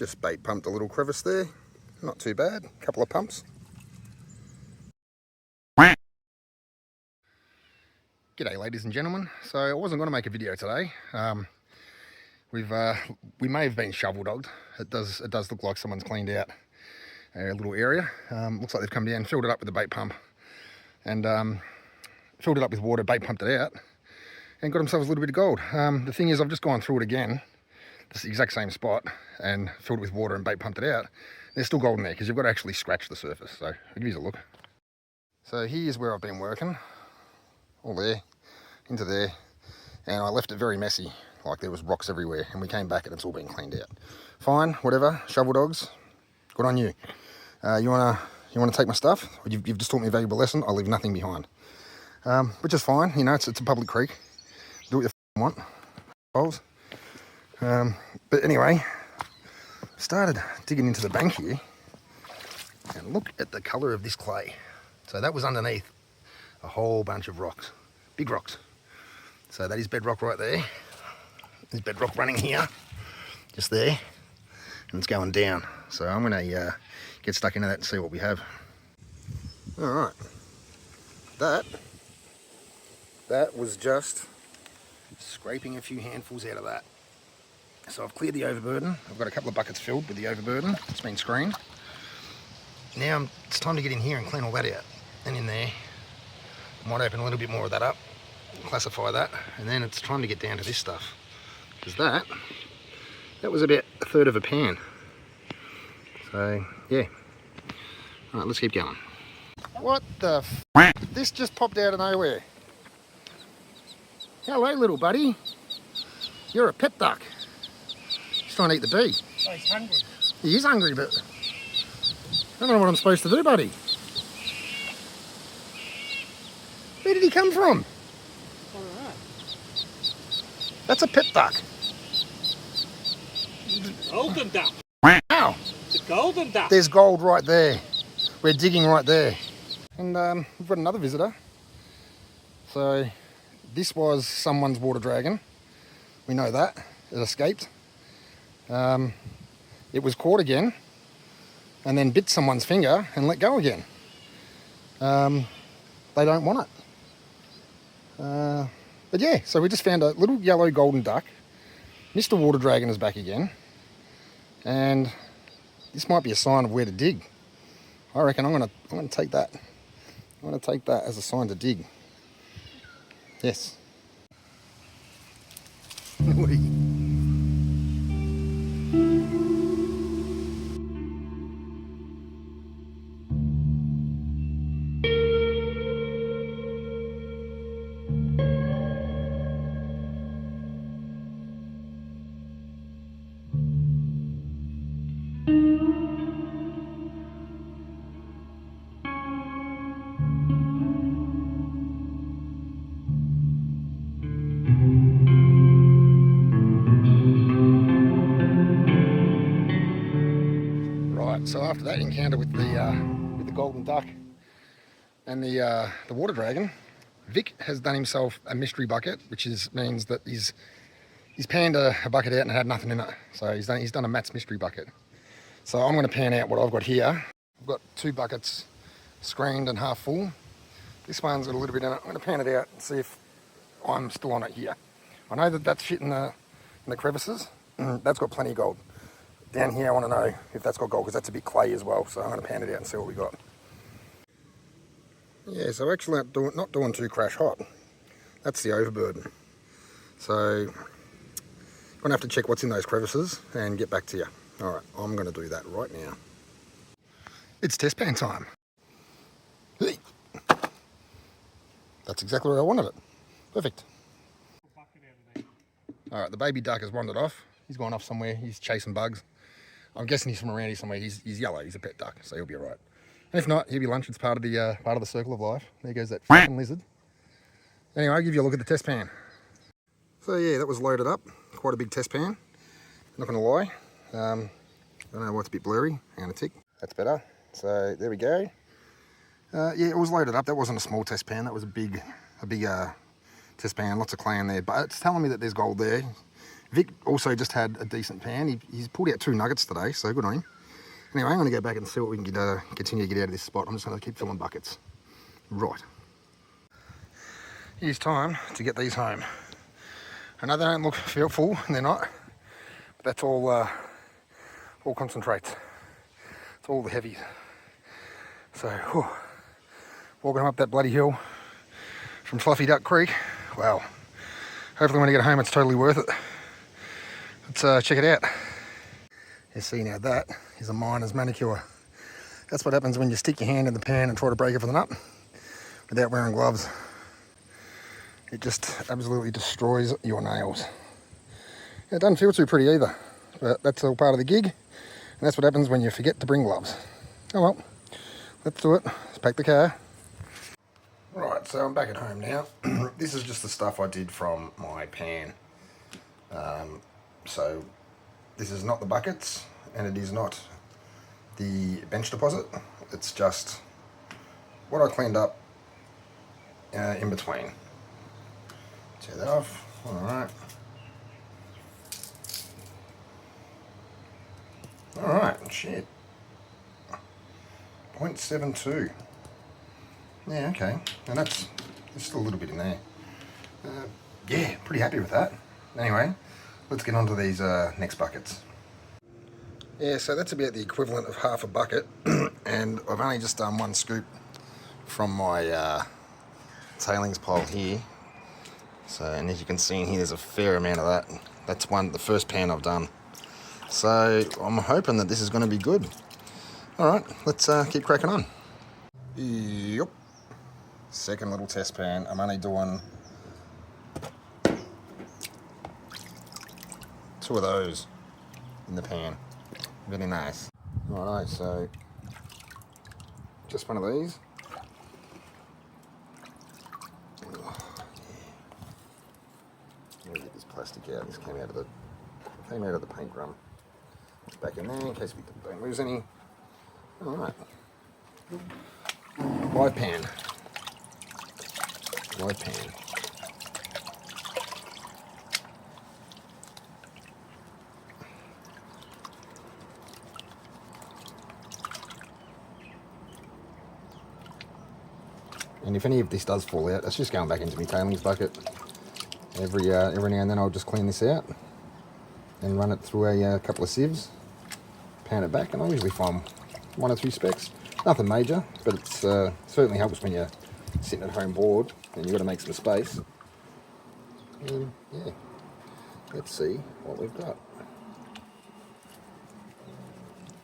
Just bait pumped a little crevice there. Not too bad. Couple of pumps. G'day ladies and gentlemen. So I wasn't going to make a video today. We may have been shovel dogged. It does look like someone's cleaned out a little area. Looks like they've come down, filled it up with a bait pump, and filled it up with water, bait pumped it out, and got themselves a little bit of gold. The thing is, I've just gone through it again, this exact same spot, and filled it with water and bait pumped it out. There's still gold in there because you've got to actually scratch the surface. So I'll give you a look. So here's where I've been working, all there, into there, and I left it very messy, like there was rocks everywhere, and we came back and it's all been cleaned out. Fine, whatever, shovel dogs, good on you. You wanna take my stuff? You've just taught me a valuable lesson. I'll leave nothing behind, which is fine. You know, it's a public creek. Do what you want, holes. But anyway, started digging into the bank here, and look at the colour of this clay. So that was underneath a whole bunch of rocks, big rocks. So that is bedrock right there. There's bedrock running here, just there, and it's going down. So I'm going to get stuck into that and see what we have. All right, that was just scraping a few handfuls out of that. So I've cleared the overburden. I've got a couple of buckets filled with the overburden. It's been screened. Now it's time to get in here and clean all that out. And in there, I might open a little bit more of that up, classify that, and then it's time to get down to this stuff. Because that was about a third of a pan. So yeah. All right, let's keep going. What the f? This just popped out of nowhere. Hello, little buddy. You're a pet duck. He's trying to eat the bee. Oh, he's hungry. He is hungry, but I don't know what I'm supposed to do, buddy. Where did he come from? I don't know. That's a pet duck. Golden duck. Wow. The golden duck. There's gold right there. We're digging right there. And we've got another visitor. So this was someone's water dragon. We know that. It escaped. It was caught again and then bit someone's finger and let go again. They don't want it. But yeah, so we just found a little yellow golden duck. Mr. Water Dragon is back again. And this might be a sign of where to dig. I reckon I'm gonna take that. I'm gonna take that as a sign to dig. Yes. So after that encounter with the golden duck and the water dragon, Vic has done himself a mystery bucket, which means that he's panned a bucket out and it had nothing in it. So he's done a Matt's mystery bucket. So I'm going to pan out what I've got here. I've got 2 buckets screened and half full. This one's got a little bit in it. I'm going to pan it out and see if I'm still on it here. I know that that's shit in the crevices. That's got plenty of gold. Down here I want to know if that's got gold because that's a bit clay as well, so I'm going to pan it out and see what we got. Yeah, so actually not doing too crash hot. That's the overburden. So I'm going to have to check what's in those crevices and get back to you. Alright, I'm going to do that right now. It's test pan time. Hey. That's exactly where I wanted it. Perfect. Alright, the baby duck has wandered off. He's gone off somewhere. He's chasing bugs. I'm guessing he's from around here somewhere. He's yellow. He's a pet duck, so he'll be alright. And if not, he'll be lunch. It's part of the circle of life. There goes that fucking lizard. Anyway, I'll give you a look at the test pan. So yeah, that was loaded up. Quite a big test pan. Not going to lie. I don't know why it's a bit blurry. I'm going to tick. That's better. So there we go. Yeah, it was loaded up. That wasn't a small test pan. That was a big test pan. Lots of clay in there. But it's telling me that there's gold there. Vic also just had a decent pan. He's pulled out 2 nuggets today, so good on him. Anyway, I'm going to go back and see what we can get, continue to get out of this spot. I'm just going to keep filling buckets. Right. Here's time to get these home. I know they don't look feel full, and they're not, but that's all concentrates. It's all the heavies. So, whew, walking up that bloody hill from Fluffy Duck Creek. Wow. Hopefully when I get home it's totally worth it. Let's check it out. You see now, that is a miner's manicure. That's what happens when you stick your hand in the pan and try to break everything up without wearing gloves. It just absolutely destroys your nails. It doesn't feel too pretty either, but that's all part of the gig, and that's what happens when you forget to bring gloves. Oh well, let's do it. Let's pack the car. Right, so I'm back at home now. This is just the stuff I did from my pan. So this is not the buckets, and it is not the bench deposit. It's just what I cleaned up in between. Tear that off. Alright. Alright, shit. 0.72. Yeah, okay. And there's still a little bit in there. Yeah, pretty happy with that. Anyway, let's get on to these next buckets. Yeah, so that's about the equivalent of half a bucket, and I've only just done 1 scoop from my tailings pile here. So, and as you can see in here, there's a fair amount of that. That's the first pan I've done. So I'm hoping that this is going to be good. All right, let's keep cracking on. Yep. Second little test pan. I'm only doing 2 of those in the pan. Really nice. Righto, so just one of these. Let me get this plastic out. This came out of the paint drum. It's back in there in case we don't lose any. All right. Live pan. Live pan. And if any of this does fall out, it's just going back into my tailings bucket. Every now and then I'll just clean this out and run it through a couple of sieves, pan it back, and I usually find 1 or 2 specks. Nothing major, but it certainly helps when you're sitting at home bored and you've got to make some space. And yeah, let's see what we've got.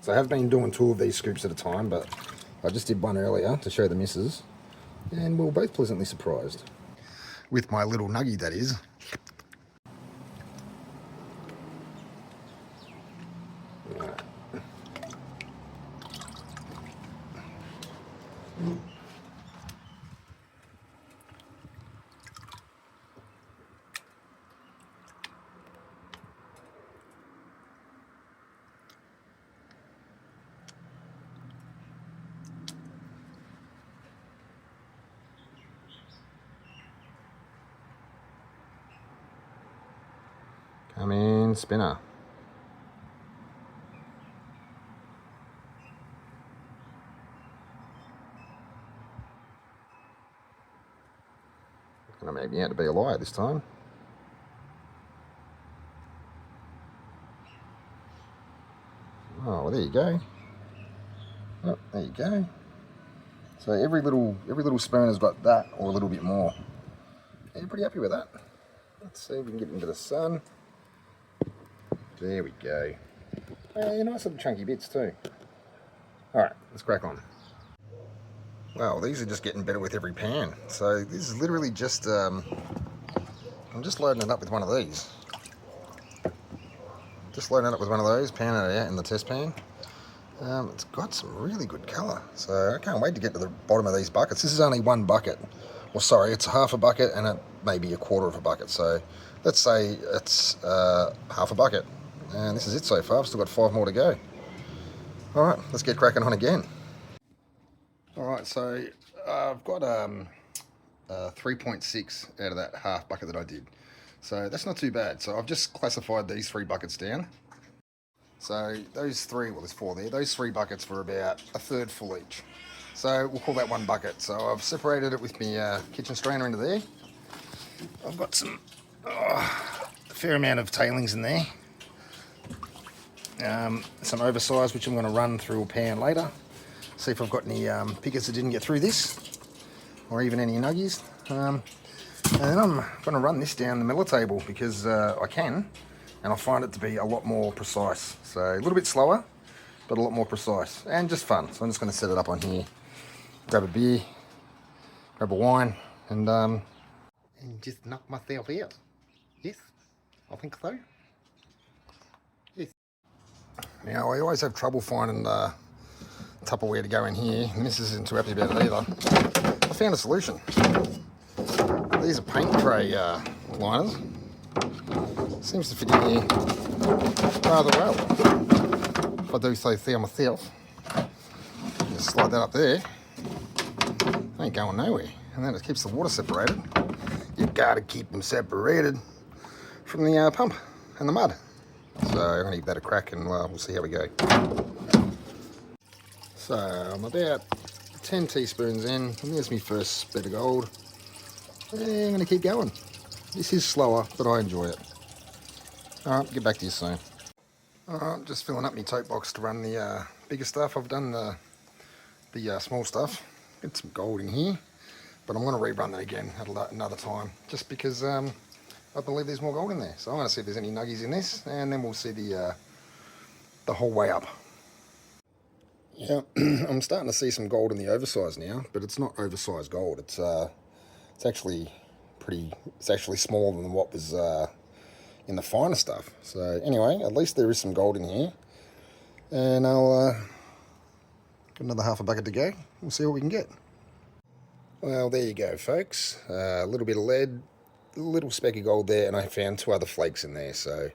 So I have been doing 2 of these scoops at a time, but I just did 1 earlier to show the missus, and we were both pleasantly surprised. With my little nuggie, that is. Right. Come in, spinner. It's going to make me out to be a liar this time. Oh, well, there you go. Oh, there you go. So every little spoon has got that or a little bit more. Yeah, pretty happy with that. Let's see if we can get into the sun. There we go. Nice little chunky bits too. Alright, let's crack on. Well, these are just getting better with every pan. So this is literally just, I'm just loading it up with 1 of these. Just loading it up with 1 of those, panning it out in the test pan. It's got some really good colour. So I can't wait to get to the bottom of these buckets. This is only 1 bucket. Well, sorry, it's half a bucket and it may be a quarter of a bucket. So let's say it's half a bucket. And this is it so far. I've still got 5 more to go. All right, let's get cracking on again. All right, so I've got 3.6 out of that half bucket that I did. So that's not too bad. So I've just classified these 3 buckets down. So those 3, well there's 4 there, those 3 buckets were about a third full each. So we'll call that 1 bucket. So I've separated it with my kitchen strainer into there. I've got some, a fair amount of tailings in there. Some oversized, which I'm going to run through a pan later. See if I've got any pickets that didn't get through this, or even any nuggies. And then I'm going to run this down the miller table because I can, and I find it to be a lot more precise. So a little bit slower, but a lot more precise, and just fun. So I'm just going to set it up on here, grab a beer, grab a wine, and just knock myself out. Yes, I think so. Yes. Now I always have trouble finding Tupperware to go in here. The missus isn't too happy about it either. I found a solution. These are paint tray liners. Seems to fit in here rather well. If I do so myself, just slide that up there. Ain't going nowhere. And then it keeps the water separated. You've got to keep them separated from the pump and the mud. So I'm going to give that a crack and we'll see how we go. So I'm about 10 teaspoons in, and there's my first bit of gold. And I'm going to keep going. This is slower, but I enjoy it. Alright, get back to you soon. Alright, just filling up my tote box to run the bigger stuff. I've done the small stuff. Got some gold in here, but I'm going to rerun that again at another time, just because I believe there's more gold in there. So I'm going to see if there's any nuggies in this, and then we'll see the whole way up. Yeah, I'm starting to see some gold in the oversized now, but it's not oversized gold. It's actually smaller than what was in the finer stuff. So anyway, at least there is some gold in here, and I'll got another half a bucket to go. We'll see what we can get. Well, there you go, folks. A little bit of lead, a little speck of gold there, and I found 2 other flakes in there. So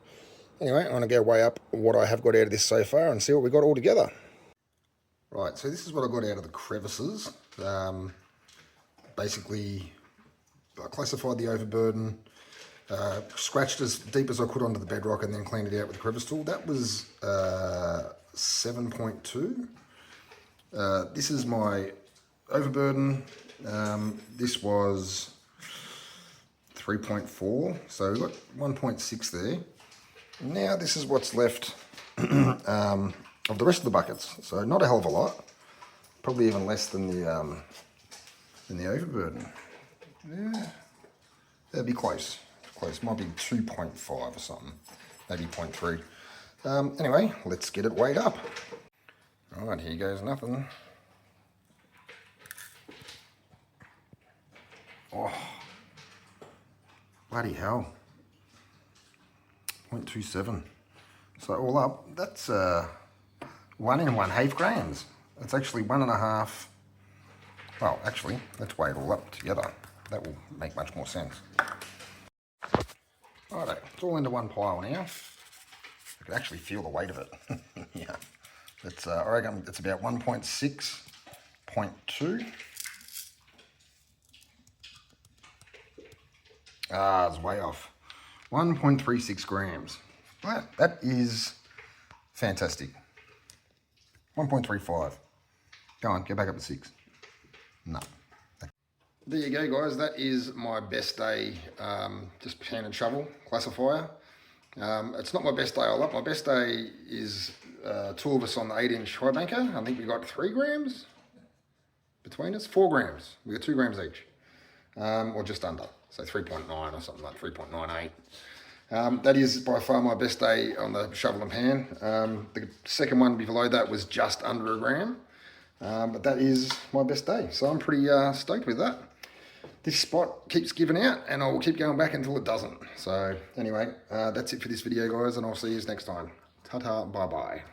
anyway, I'm going to go weigh up what I have got out of this so far and see what we got all together. Right, so this is what I got out of the crevices. Basically, I classified the overburden, scratched as deep as I could onto the bedrock, and then cleaned it out with a crevice tool. That was 7.2. This is my overburden. This was 3.4, so we've got 1.6 there. Now this is what's left of the rest of the buckets. So not a hell of a lot, probably even less than the overburden. Yeah, that'd be close. Close, might be 2.5 or something, maybe 0.3. Anyway, let's get it weighed up. All right, here goes nothing. Oh, bloody hell. 0.27. So all up, that's 1 1/2 grams. It's actually 1.5. Well, actually, let's weigh it all up together. That will make much more sense. Righto, it's all into one pile now. I can actually feel the weight of it. Yeah, it's I reckon it's about 1.6.2. It's way off. 1.36 grams. That is fantastic. 1.35. Go on, get back up to 6. No. There you go, guys. That is my best day, just hand and shovel classifier. It's not my best day all up. My best day is 2 of us on the 8-inch high banker. I think we got 3 grams between us. 4 grams. We got 2 grams each, or just under. So 3.9 or something like 3.98. That is by far my best day on the shovel and pan. The second one below that was just under 1 gram. But that is my best day. So I'm pretty stoked with that. This spot keeps giving out and I'll keep going back until it doesn't. So anyway, that's it for this video, guys, and I'll see you next time. Ta-ta, bye-bye.